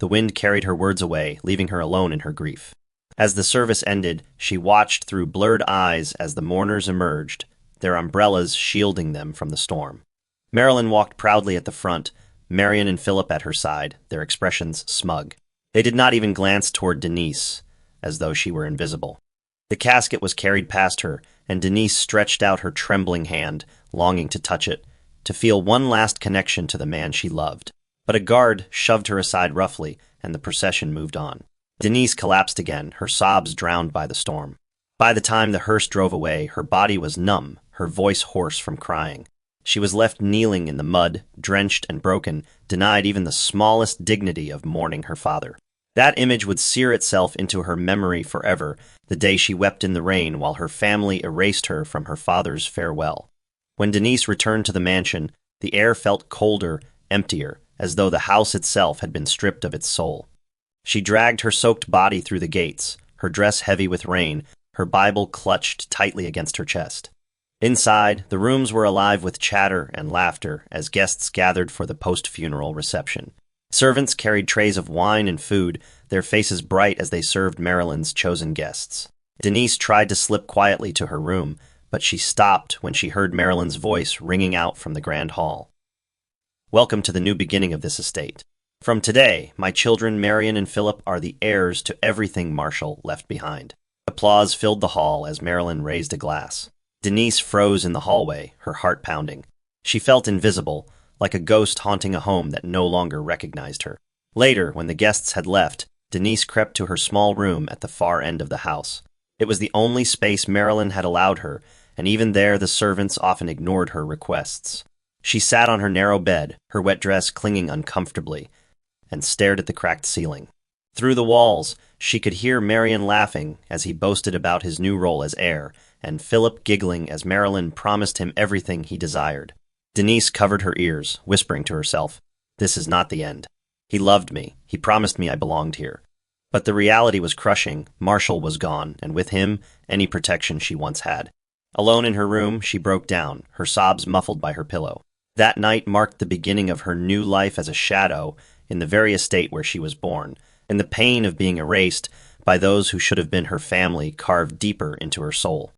The wind carried her words away, leaving her alone in her grief. As the service ended, she watched through blurred eyes as the mourners emerged, their umbrellas shielding them from the storm. Marilyn walked proudly at the front, Marion and Philip at her side, their expressions smug. They did not even glance toward Denise, as though she were invisible. The casket was carried past her, and Denise stretched out her trembling hand, longing to touch it, to feel one last connection to the man she loved. But a guard shoved her aside roughly, and the procession moved on. Denise collapsed again, her sobs drowned by the storm. By the time the hearse drove away, her body was numb, her voice hoarse from crying. She was left kneeling in the mud, drenched and broken, denied even the smallest dignity of mourning her father. That image would sear itself into her memory forever, the day she wept in the rain while her family erased her from her father's farewell. When Denise returned to the mansion, the air felt colder, emptier, as though the house itself had been stripped of its soul. She dragged her soaked body through the gates, her dress heavy with rain, her Bible clutched tightly against her chest. Inside, the rooms were alive with chatter and laughter as guests gathered for the post-funeral reception. Servants carried trays of wine and food, their faces bright as they served Marilyn's chosen guests. Denise tried to slip quietly to her room, but she stopped when she heard Marilyn's voice ringing out from the grand hall. "Welcome to the new beginning of this estate. From today, my children Marion and Philip are the heirs to everything Marshall left behind." Applause filled the hall as Marilyn raised a glass. Denise froze in the hallway, her heart pounding. She felt invisible, like a ghost haunting a home that no longer recognized her. Later, when the guests had left, Denise crept to her small room at the far end of the house. It was the only space Marilyn had allowed her, and even there the servants often ignored her requests. She sat on her narrow bed, her wet dress clinging uncomfortably, and stared at the cracked ceiling. Through the walls, she could hear Marion laughing as he boasted about his new role as heir, and Philip giggling as Marilyn promised him everything he desired. Denise covered her ears, whispering to herself, "This is not the end. He loved me. He promised me I belonged here." But the reality was crushing. Marshall was gone, and with him, any protection she once had. Alone in her room, she broke down, her sobs muffled by her pillow. That night marked the beginning of her new life as a shadow in the very estate where she was born, and the pain of being erased by those who should have been her family carved deeper into her soul.